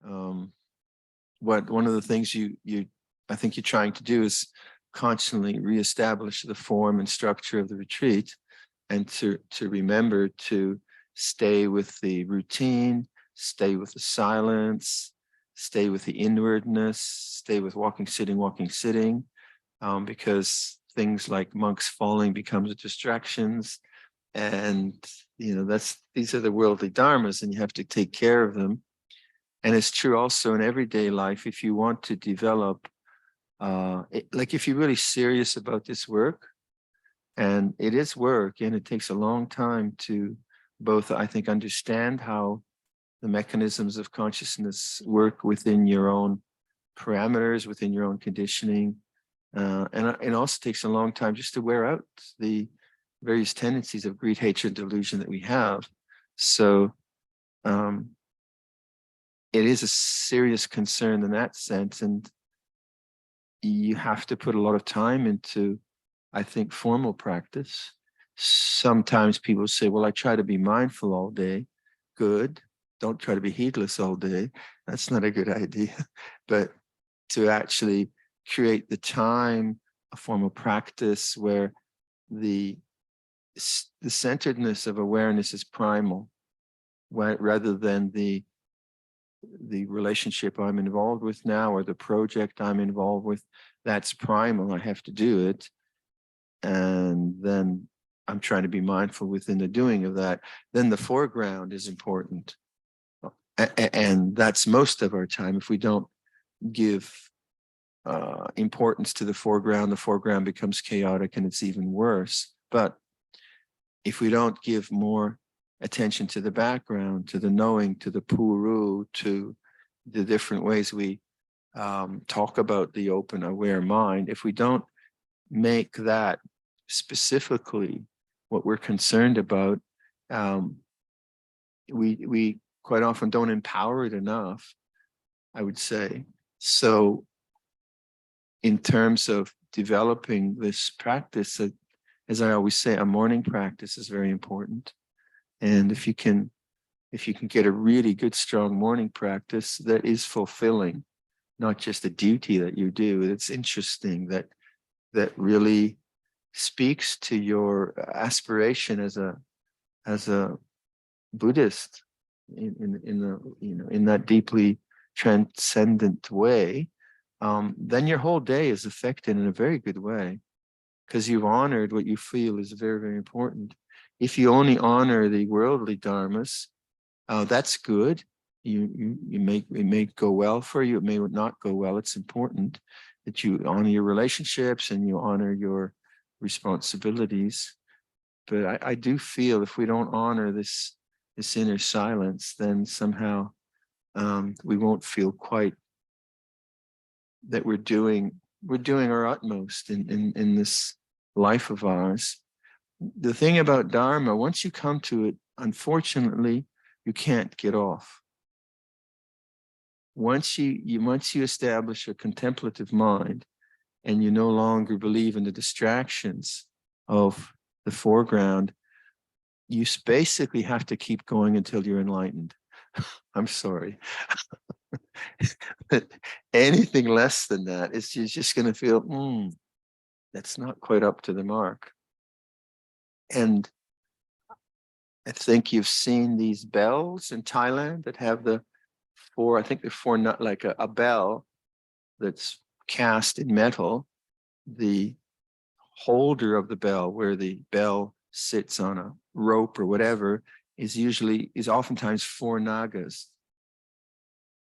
one of the things I think you're trying to do is constantly reestablish the form and structure of the retreat, and to remember to stay with the routine, stay with the silence, stay with the inwardness, stay with walking, sitting, because things like monks falling becomes distractions. And, these are the worldly dharmas, and you have to take care of them. And it's true also in everyday life. If you want to develop, like if you're really serious about this work, and it is work, and it takes a long time to both, I think, understand how the mechanisms of consciousness work within your own parameters, within your own conditioning. And it also takes a long time just to wear out the various tendencies of greed, hatred, delusion that we have. So it is a serious concern in that sense. And you have to put a lot of time into, I think, formal practice. Sometimes people say, well, I try to be mindful all day. Good. Don't try to be heedless all day. That's not a good idea. But to actually create the time, a formal practice where the centeredness of awareness is primal, rather than the relationship I'm involved with now, or the project I'm involved with, that's primal. I have to do it. And then I'm trying to be mindful within the doing of that. Then the foreground is important. And that's most of our time. If we don't give importance to the foreground becomes chaotic, and it's even worse. But if we don't give more attention to the background, to the knowing, to the puru, to the different ways we talk about the open, aware mind, if we don't make that specifically what we're concerned about, we quite often don't empower it enough, I would say. So in terms of developing this practice, as I always say, a morning practice is very important. And if you can get a really good, strong morning practice that is fulfilling, not just a duty that you do, it's interesting, that really speaks to your aspiration as a Buddhist in that deeply transcendent way, then your whole day is affected in a very good way, because you've honored what you feel is very, very important. If you only honor the worldly dharmas, that's good. It may go well for you. It may not go well. It's important that you honor your relationships and you honor your responsibilities. But I do feel if we don't honor this inner silence, then somehow we won't feel quite that we're doing our utmost in this life of ours. The thing about Dharma, once you come to it, unfortunately, you can't get off. Once you establish a contemplative mind, and you no longer believe in the distractions of the foreground, you basically have to keep going until you're enlightened. I'm sorry. But anything less than that, you're just going to feel, that's not quite up to the mark. And I think you've seen these bells in Thailand that have they're four, not like a bell that's cast in metal. The holder of the bell, where the bell sits on a rope or whatever, is oftentimes four nagas.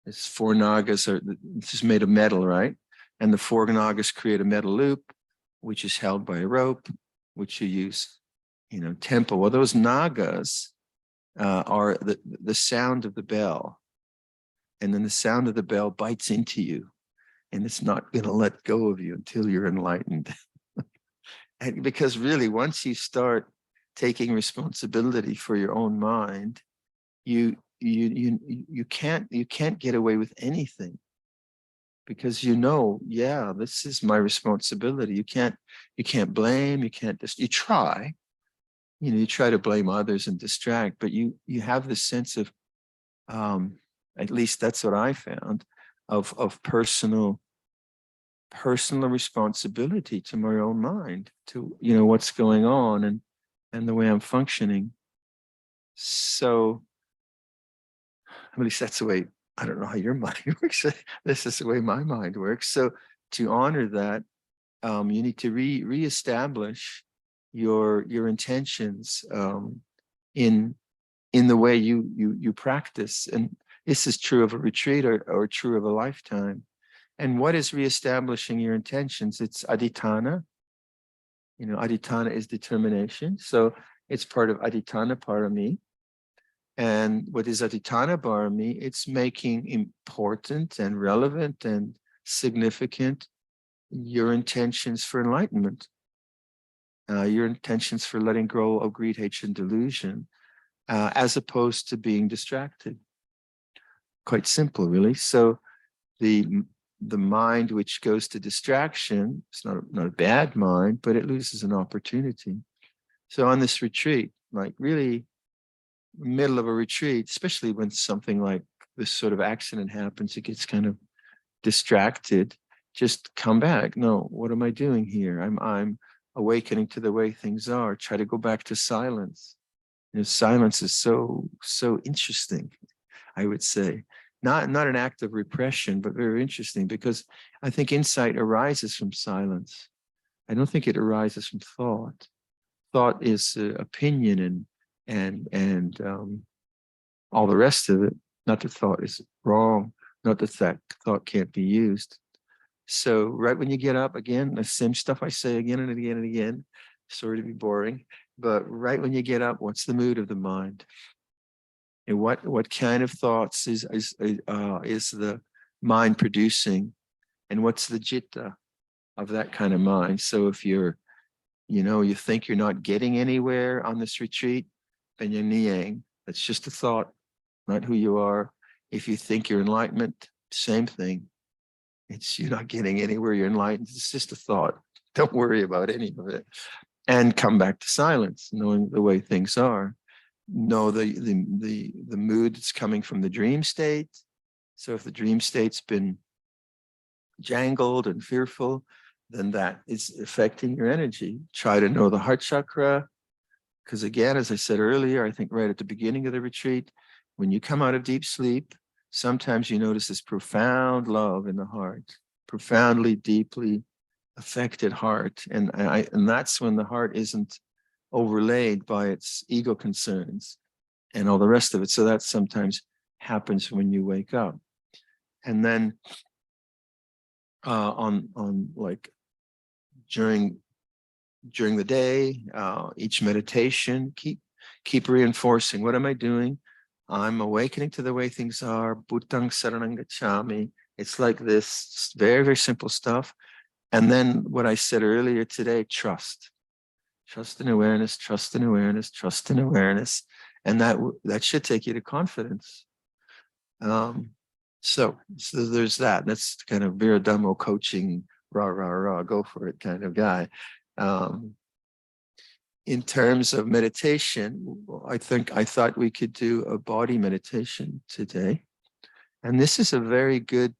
It's four nagas it's just made of metal, right? And the four nagas create a metal loop, which is held by a rope, which you use, tempo. Well, those nagas are the sound of the bell. And then the sound of the bell bites into you, and it's not going to let go of you until you're enlightened. And because really, once you start taking responsibility for your own mind, you can't get away with anything, because this is my responsibility. You can't blame, you try, you try to blame others and distract, but you have this sense of at least that's what I found, of personal responsibility to my own mind, to, you know, what's going on and the way I'm functioning. So at least that's the way, I don't know how your mind works. This is the way my mind works. So to honor that, you need to reestablish your intentions in the way you practice. And this is true of a retreat or true of a lifetime. And what is reestablishing your intentions? It's adhitthana. You know, adhitthana is determination. So it's part of adhitthana parami. And what is adhitthana parami? It's making important and relevant and significant your intentions for enlightenment, your intentions for letting go of greed, hatred, and delusion, as opposed to being distracted. Quite simple, really. So the mind which goes to distraction, it's not a bad mind, but it loses an opportunity. So on this retreat, like really middle of a retreat, especially when something like this sort of accident happens, it gets kind of distracted. Just come back. No, what am I doing here? I'm awakening to the way things are. Try to go back to silence. You know, silence is so interesting, I would say. Not an act of repression, but very interesting, because I think insight arises from silence. I don't think it arises from thought. Thought is opinion and all the rest of it. Not that thought is wrong, not that thought can't be used. So right when you get up, again, the same stuff I say again and again and again, sorry to be boring, but right when you get up, what's the mood of the mind? And what kind of thoughts is the mind producing, and what's the citta of that kind of mind? So if you're, you know, you think you're not getting anywhere on this retreat, then you're niang. That's just a thought, not who you are. If you think you're enlightenment, same thing. It's, you're not getting anywhere, you're enlightened. It's just a thought. Don't worry about any of it. And come back to silence, knowing the way things are. Know the mood that's coming from the dream state. So if the dream state's been jangled and fearful, then that is affecting your energy. Try to know the heart chakra, because again, as I said earlier, I think right at the beginning of the retreat, when you come out of deep sleep, sometimes you notice this profound love in the heart, profoundly, deeply affected heart. And that's when the heart isn't overlaid by its ego concerns and all the rest of it. So that sometimes happens when you wake up. And then on like during the day, each meditation, keep reinforcing. What am I doing? I'm awakening to the way things are. Bhutang saranang gacchami. It's like this very, very simple stuff. And then what I said earlier today, trust. Trust and awareness, trust and awareness, trust and awareness. And that should take you to confidence. So there's that. That's kind of Viradhammo coaching, rah, rah, rah, go for it kind of guy. In terms of meditation, I thought we could do a body meditation today. And this is a very good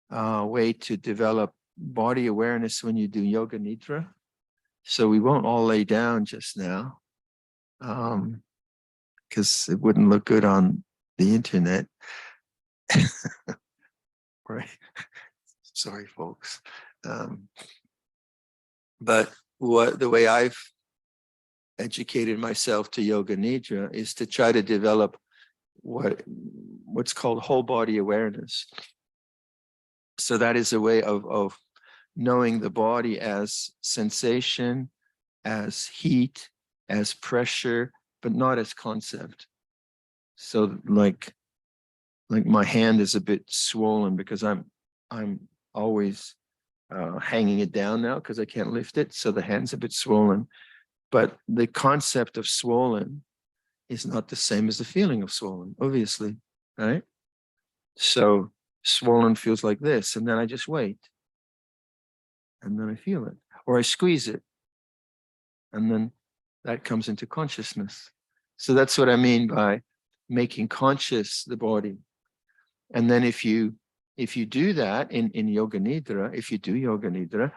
way to develop body awareness when you do yoga nidra. So we won't all lay down just now, because it wouldn't look good on the internet. Right. Sorry, folks. But the way I've educated myself to yoga nidra is to try to develop what's called whole body awareness. So that is a way of knowing the body as sensation, as heat, as pressure, but not as concept. So like my hand is a bit swollen because I'm always hanging it down now because I can't lift it. So the hand's a bit swollen. But the concept of swollen is not the same as the feeling of swollen, obviously, right? So swollen feels like this, and then I just wait. And then I feel it. Or I squeeze it. And then that comes into consciousness. So that's what I mean by making conscious the body. And then if you do that in yoga nidra, if you do yoga nidra,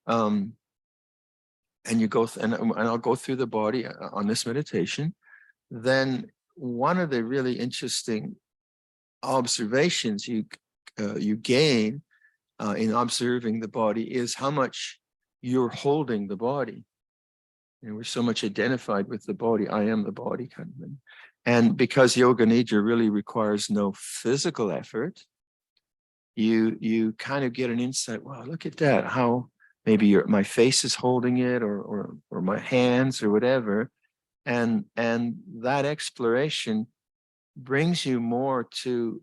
and you go and I'll go through the body on this meditation, then one of the really interesting observations you gain in observing the body is how much you're holding the body. And we're so much identified with the body. I am the body kind of thing. And because yoga nidra really requires no physical effort, you kind of get an insight. Wow, look at that! How maybe my face is holding it, or my hands, or whatever, and that exploration brings you more to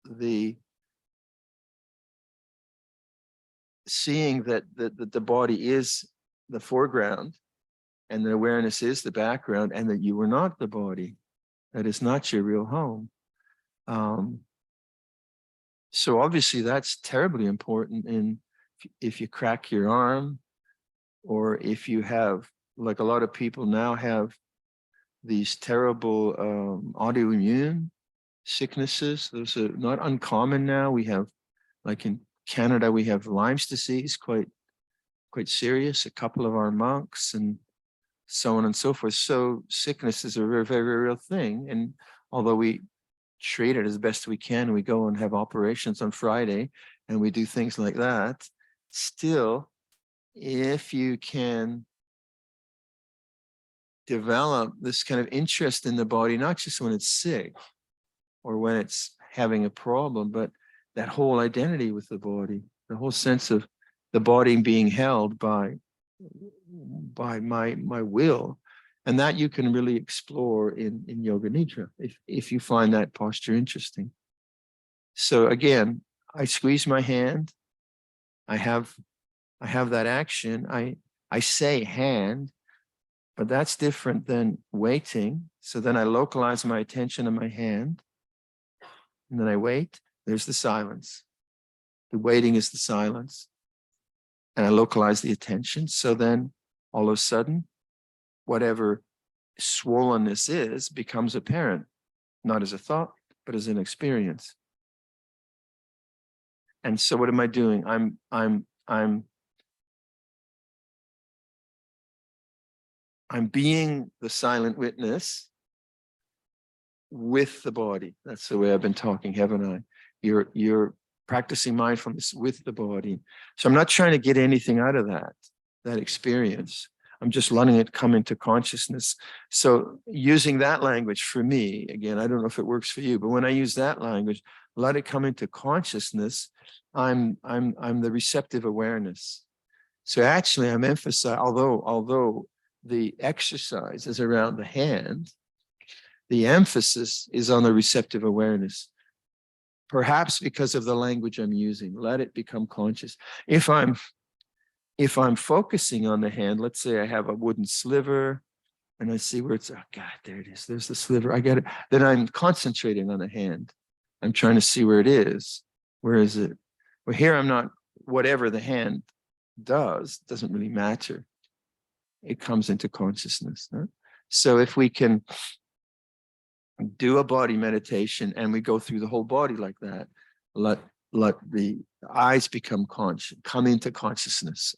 the seeing that the body is the foreground and the awareness is the background, and that you are not the body. That is not your real home. So obviously that's terribly important if you crack your arm, or if you have, like a lot of people now have these terrible autoimmune sicknesses. Those are not uncommon now. We have, like in Canada, we have Lyme's disease, quite serious, a couple of our monks, and so on and so forth. So sickness is a very, very real thing. And although we treat it as best we can, we go and have operations on Friday and we do things like that, still, if you can develop this kind of interest in the body, not just when it's sick or when it's having a problem, but that whole identity with the body, the whole sense of the body being held by my will, and that you can really explore in yoga nidra if you find that posture interesting. So again, I squeeze my hand. I have that action. I say hand, but that's different than waiting. So then I localize my attention on my hand, and then I wait. There's the silence. The waiting is the silence. And I localize the attention. So then all of a sudden, whatever swollenness is becomes apparent, not as a thought, but as an experience. And so what am I doing? I'm being the silent witness with the body. That's the way I've been talking, haven't I? You're practicing mindfulness with the body. So I'm not trying to get anything out of that experience. I'm just letting it come into consciousness. So using that language for me, again, I don't know if it works for you, but when I use that language, let it come into consciousness, I'm the receptive awareness. So actually I'm emphasizing, although the exercise is around the hand, the emphasis is on the receptive awareness. Perhaps because of the language I'm using, let it become conscious. If I'm focusing on the hand, let's say I have a wooden sliver and I see where it's, oh God, there it is. There's the sliver. I get it. Then I'm concentrating on the hand. I'm trying to see where it is. Where is it? Well, here I'm not, whatever the hand does, doesn't really matter. It comes into consciousness. Huh? So if we can do a body meditation and we go through the whole body like that, let the eyes become conscious, come into consciousness,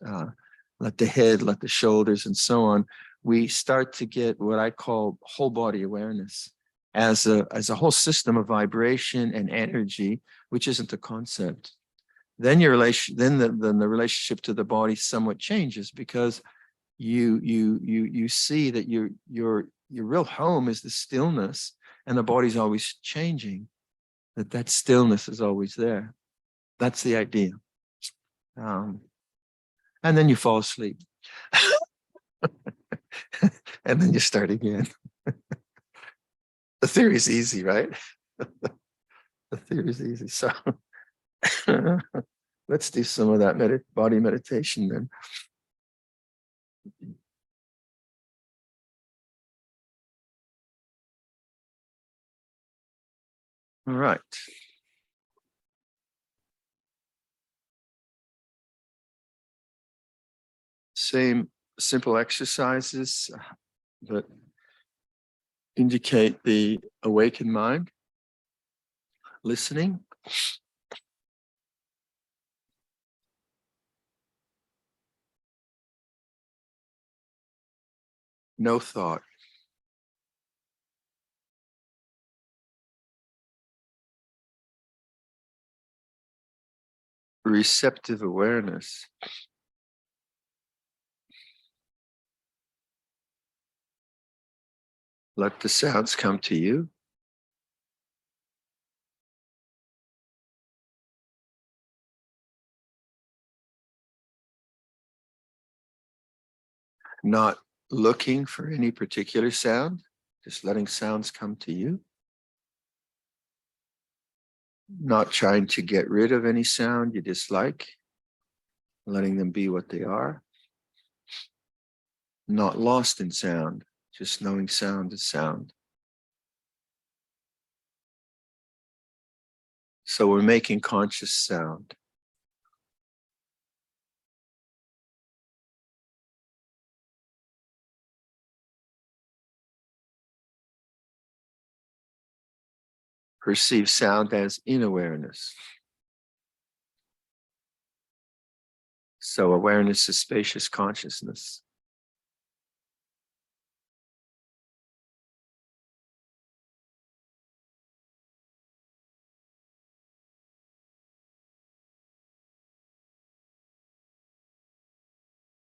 let the head, let the shoulders and so on, we start to get what I call whole body awareness as a whole system of vibration and energy, which isn't a concept. Then the relationship to the body somewhat changes, because you see that your real home is the stillness, and the body's always changing, that stillness is always there. That's the idea. And then you fall asleep. And then you start again. The theory is easy, right? The theory is easy. So let's do some of that body meditation then. All right. Same simple exercises that indicate the awakened mind. listening. No thought. Receptive awareness. Let the sounds come to you. Not looking for any particular sound, just letting sounds come to you. Not trying to get rid of any sound you dislike, letting them be what they are. Not lost in sound, just knowing sound is sound. So we're making conscious sound. Perceive sound as in awareness. So awareness is spacious consciousness.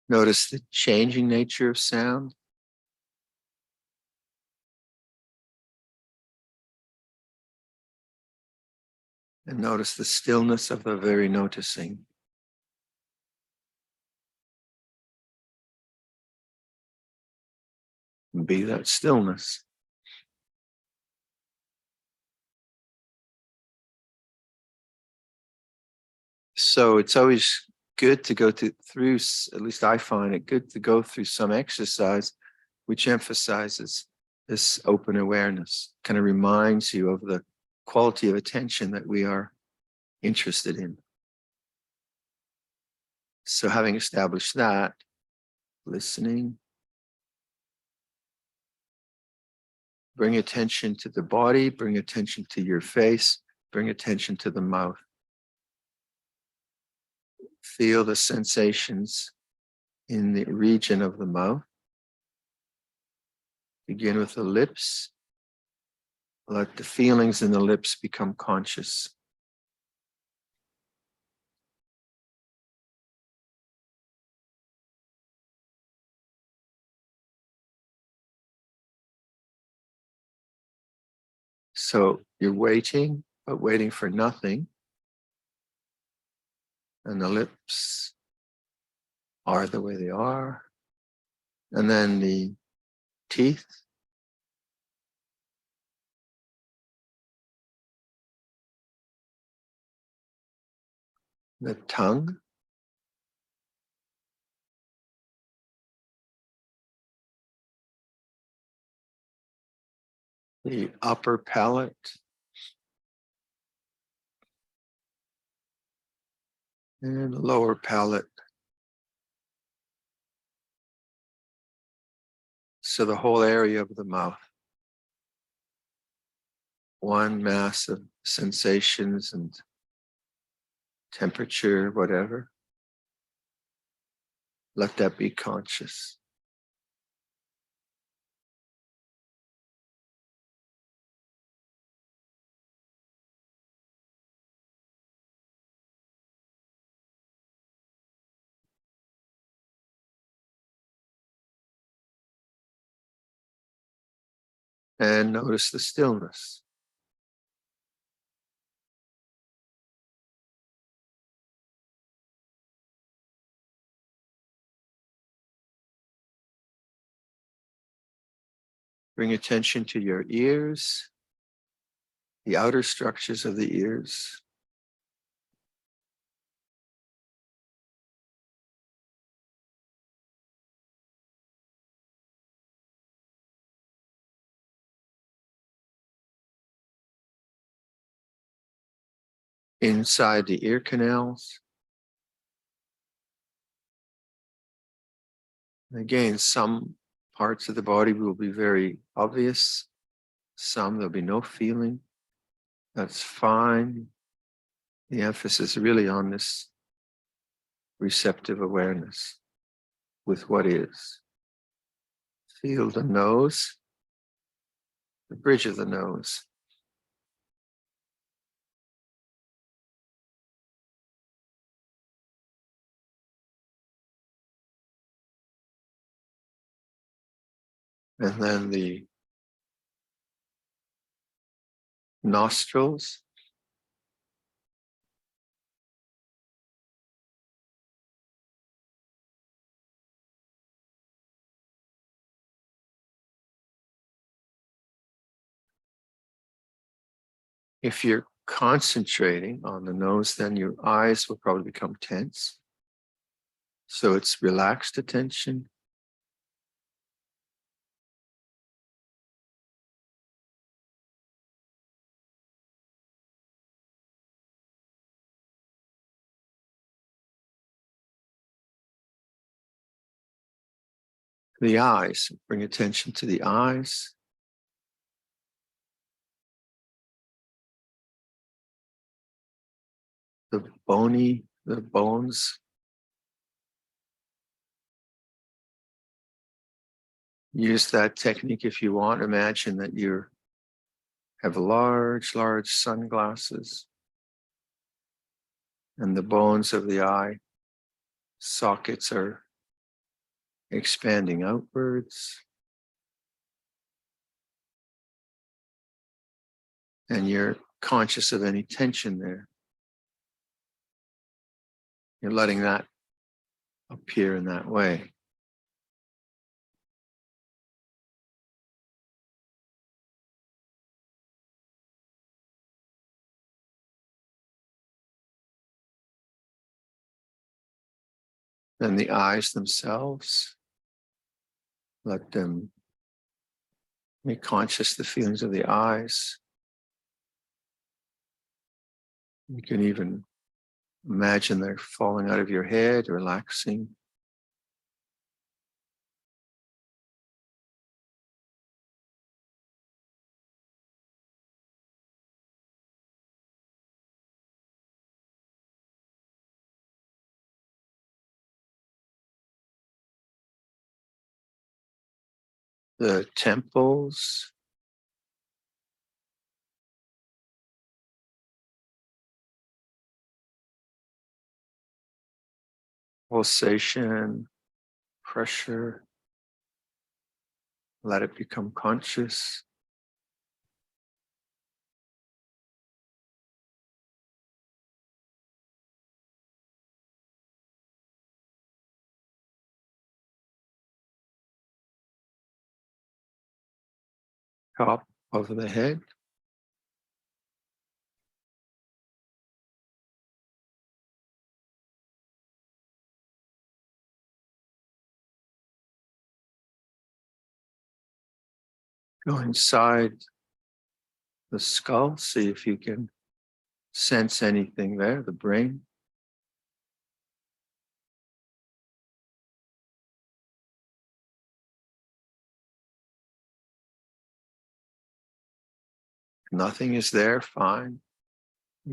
Notice the changing nature of sound. And notice the stillness of the very noticing. Be that stillness. So it's always good to go through, at least I find it good to go through some exercise which emphasizes this open awareness, kind of reminds you of the quality of attention that we are interested in. So having established that, listening, bring attention to the body, bring attention to your face, bring attention to the mouth. Feel the sensations in the region of the mouth. Begin with the lips. Let the feelings in the lips become conscious. So you're waiting, but waiting for nothing. And the lips are the way they are. And then the teeth. The tongue. The upper palate. And the lower palate. So the whole area of the mouth. One mass of sensations and temperature, whatever. Let that be conscious. And notice the stillness. Bring attention to your ears, the outer structures of the ears. Inside the ear canals. Again, some parts of the body will be very obvious. Some there'll be no feeling. That's fine. The emphasis really on this receptive awareness with what is. Feel the nose, the bridge of the nose. And then the nostrils. If you're concentrating on the nose, then your eyes will probably become tense. So it's relaxed attention. The eyes, bring attention to the eyes. The bones. Use that technique if you want. Imagine that you have large sunglasses, and the bones of the eye sockets are expanding outwards. And you're conscious of any tension there. You're letting that appear in that way. Then the eyes themselves, let them make conscious the feelings of the eyes. You can even imagine they're falling out of your head, relaxing. The temples, pulsation, pressure, let it become conscious. Top of the head, go inside the skull, see if you can sense anything there, the brain. Nothing is there, fine.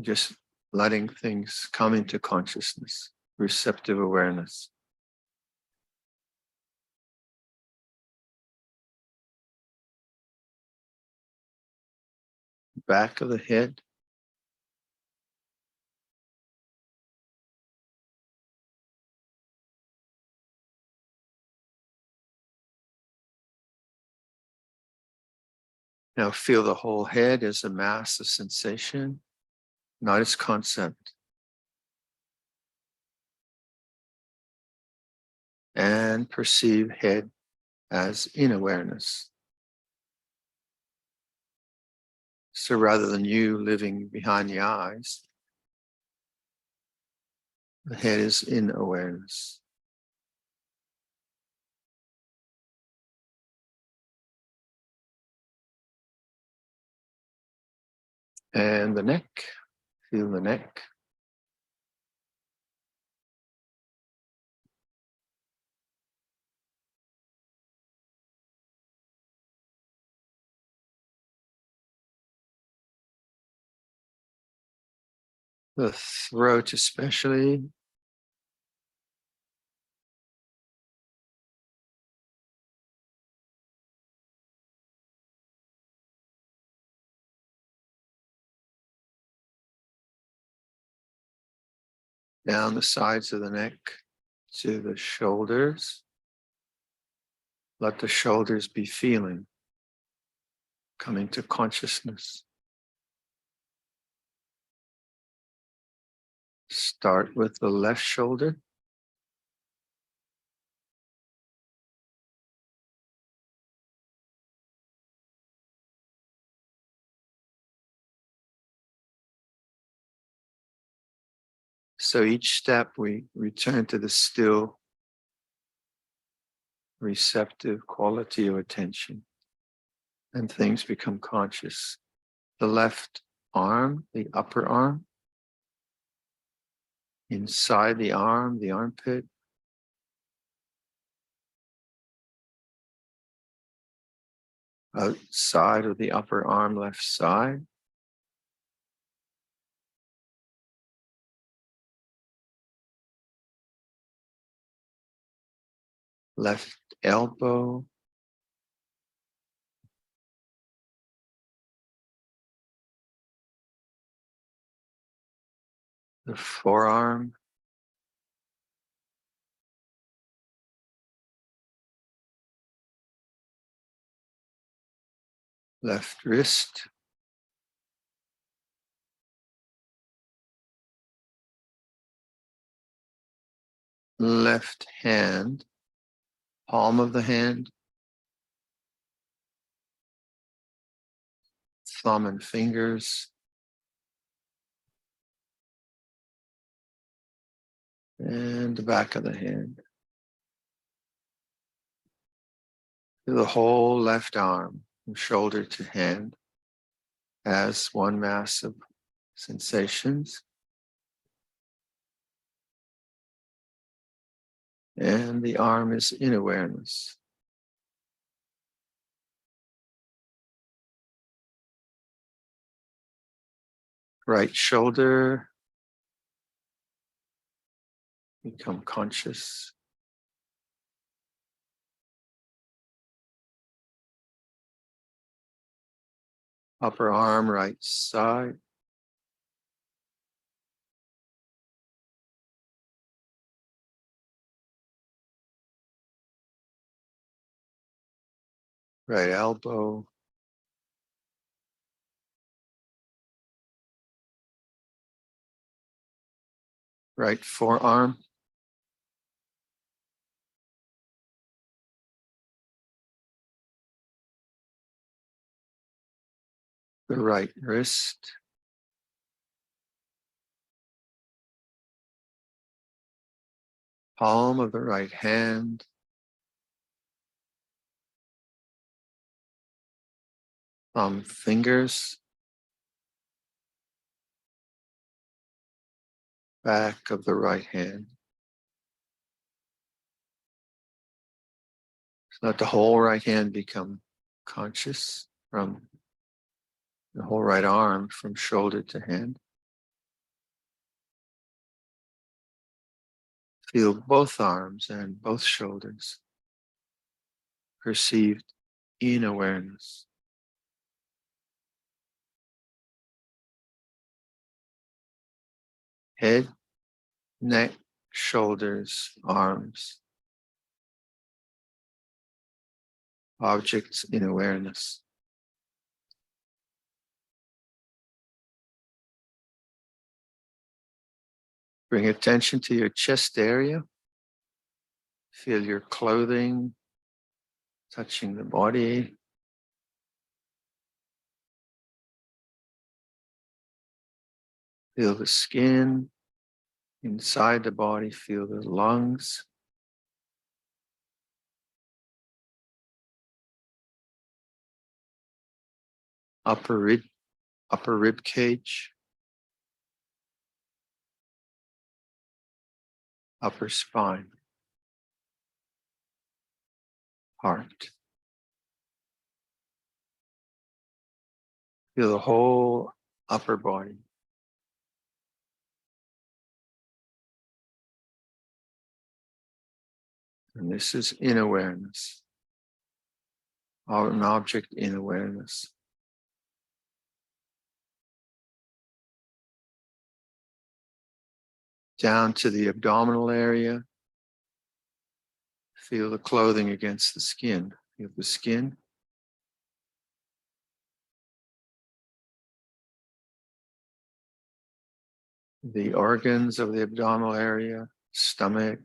Just letting things come into consciousness, receptive awareness. Back of the head, now feel the whole head as a mass of sensation, not its concept. And perceive head as in awareness. So rather than you living behind the eyes, the head is in awareness. And the neck, feel the neck. the throat especially. Down the sides of the neck to the shoulders. Let the shoulders be feeling, coming to consciousness. Start with the left shoulder. So each step we return to the still, receptive quality of attention, and things become conscious. The left arm, the upper arm, inside the arm, the armpit, outside of the upper arm, left side, left elbow, the forearm, left wrist, left hand, palm of the hand, thumb and fingers, and the back of the hand. The whole left arm, from shoulder to hand, as one mass of sensations. And the arm is in awareness. Right shoulder, become conscious. Upper arm, right side. Right elbow. Right forearm. The right wrist. Palm of the right hand. Thumb fingers. Back of the right hand. Let the whole right hand become conscious from the whole right arm, from shoulder to hand. Feel both arms and both shoulders perceived in awareness. Head, neck, shoulders, arms. Objects in awareness. Bring attention to your chest area. Feel your clothing touching the body. Feel the skin inside the body. Feel the lungs. Upper rib cage. Upper spine. Heart. Feel the whole upper body. And this is in awareness, an object in awareness. Down to the abdominal area. Feel the clothing against the skin. Feel the skin. The organs of the abdominal area, stomach,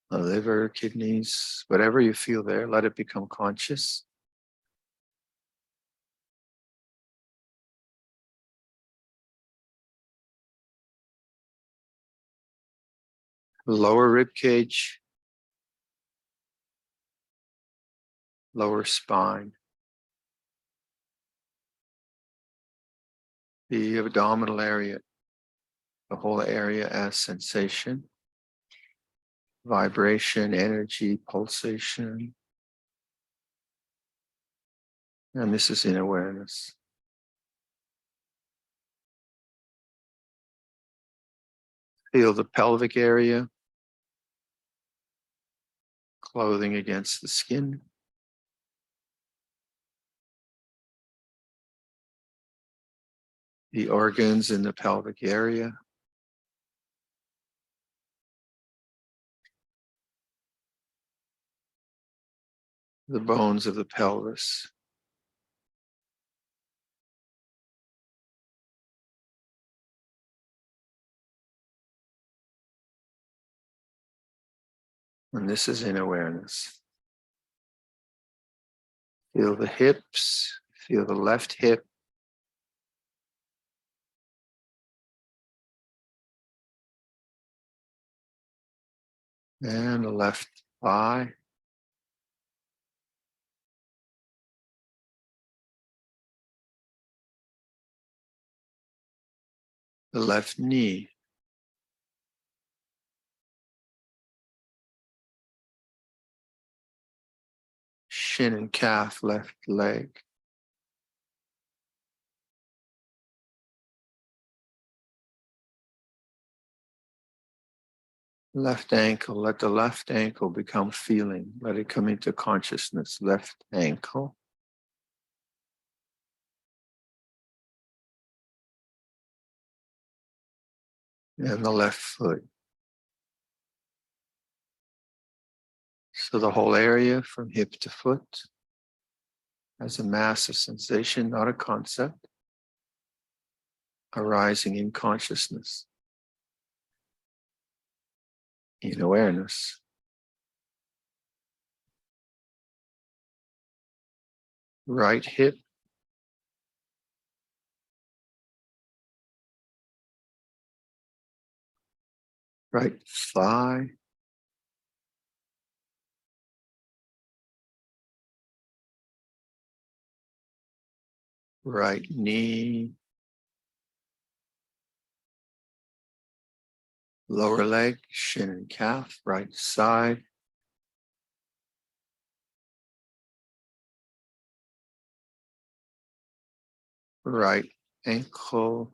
the liver, kidneys, whatever you feel there, let it become conscious. Lower rib cage, lower spine, the abdominal area, the whole area as sensation, vibration, energy, pulsation. And this is in awareness. Feel the pelvic area, clothing against the skin. The organs in the pelvic area. The bones of the pelvis. And this is in awareness. Feel the hips, feel the left hip. And the left thigh. The left knee. Shin and calf, left leg. Left ankle, let the left ankle become feeling. Let it come into consciousness. Left ankle. And the left foot. So the whole area from hip to foot as a mass of sensation, not a concept, arising in consciousness, in awareness. Right hip. Right thigh. Right knee. Lower leg, shin and calf, right side. Right ankle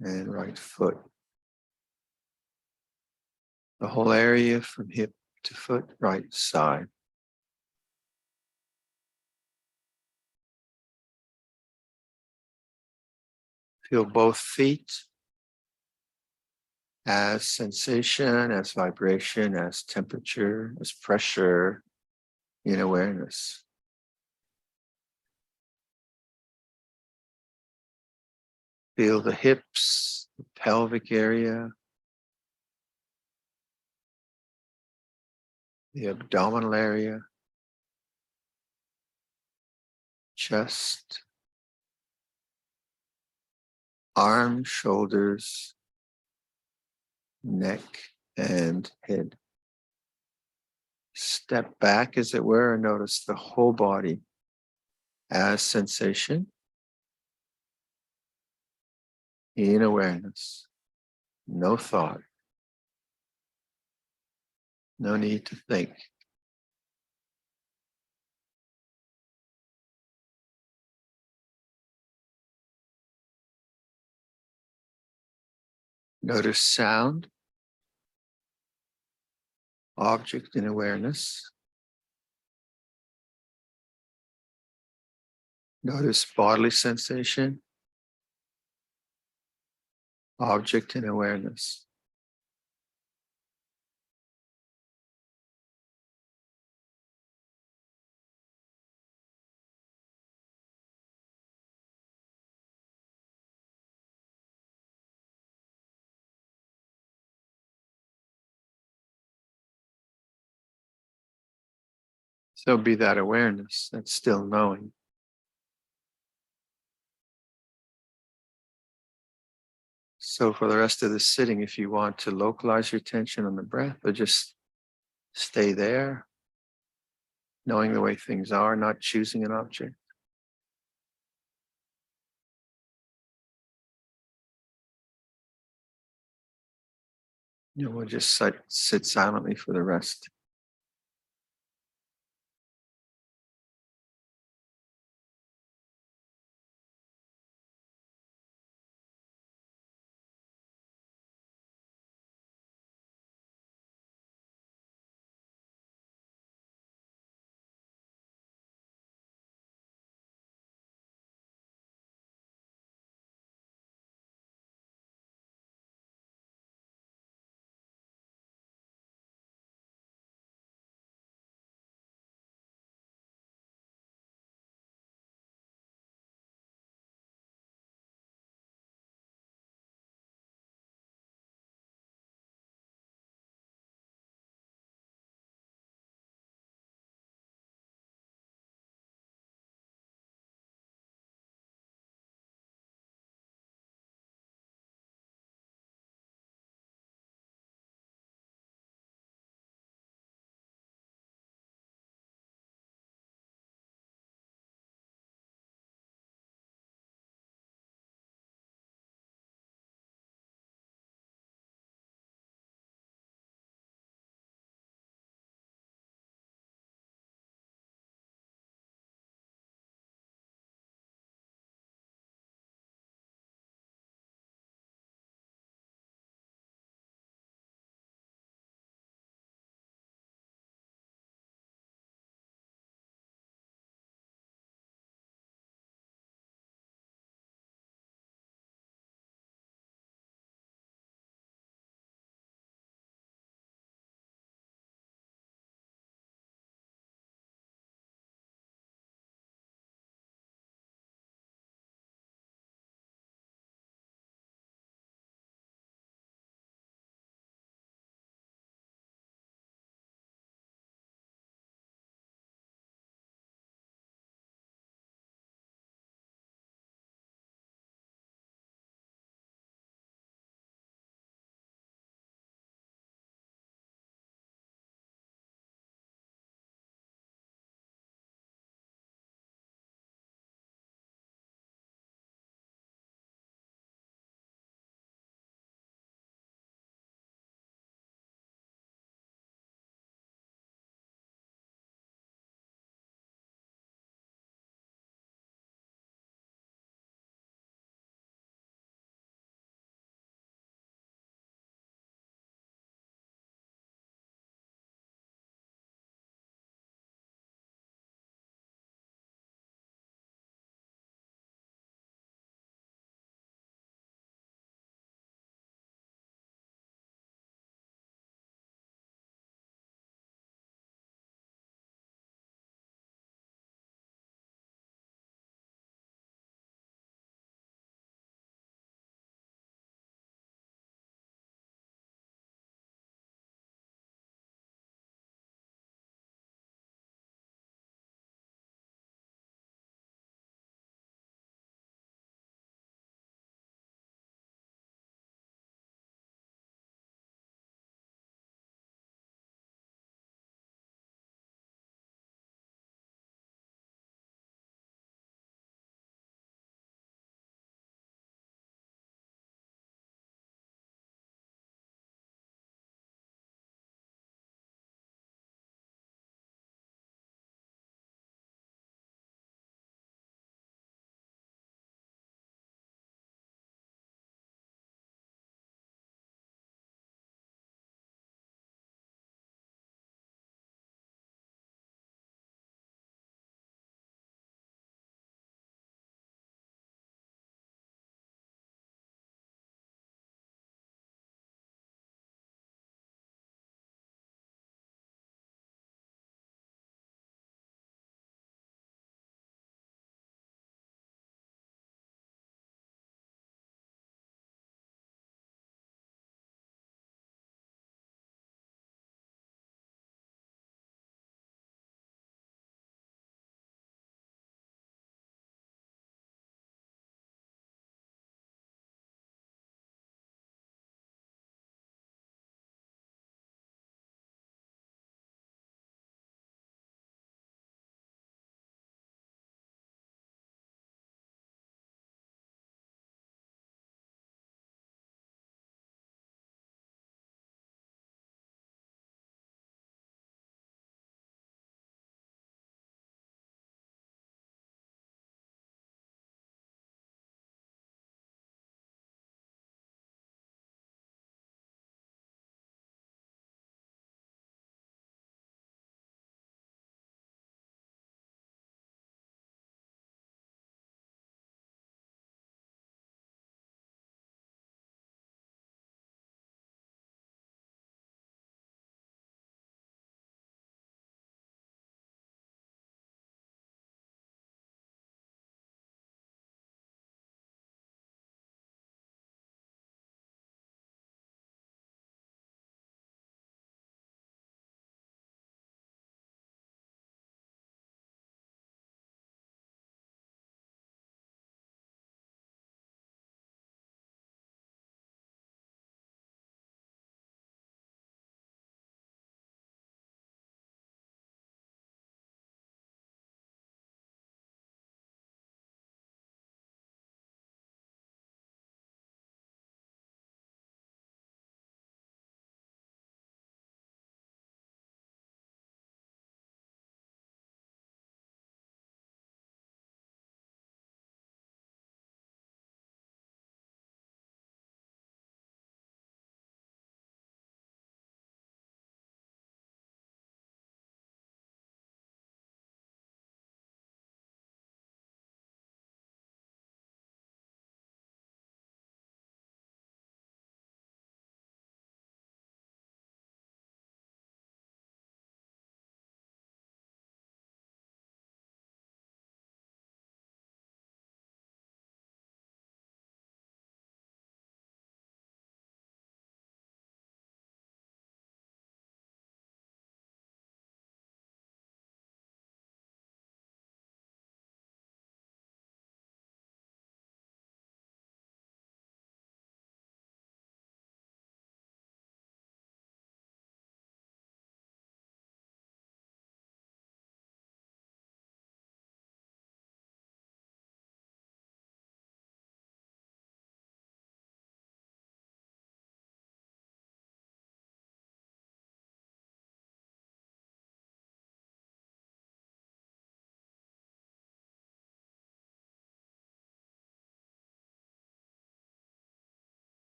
and right foot. The whole area from hip to foot, right side. Feel both feet as sensation, as vibration, as temperature, as pressure in awareness. Feel the hips, the pelvic area, the abdominal area, chest, arms, shoulders, neck, and head. Step back, as it were, and notice the whole body as sensation in awareness. No thought. No need to think. Notice sound. object in awareness. Notice bodily sensation, object in awareness. So be that awareness, that's still knowing. So for the rest of the sitting, if you want to localize your attention on the breath or just stay there, knowing the way things are, not choosing an object. We'll just sit silently for the rest.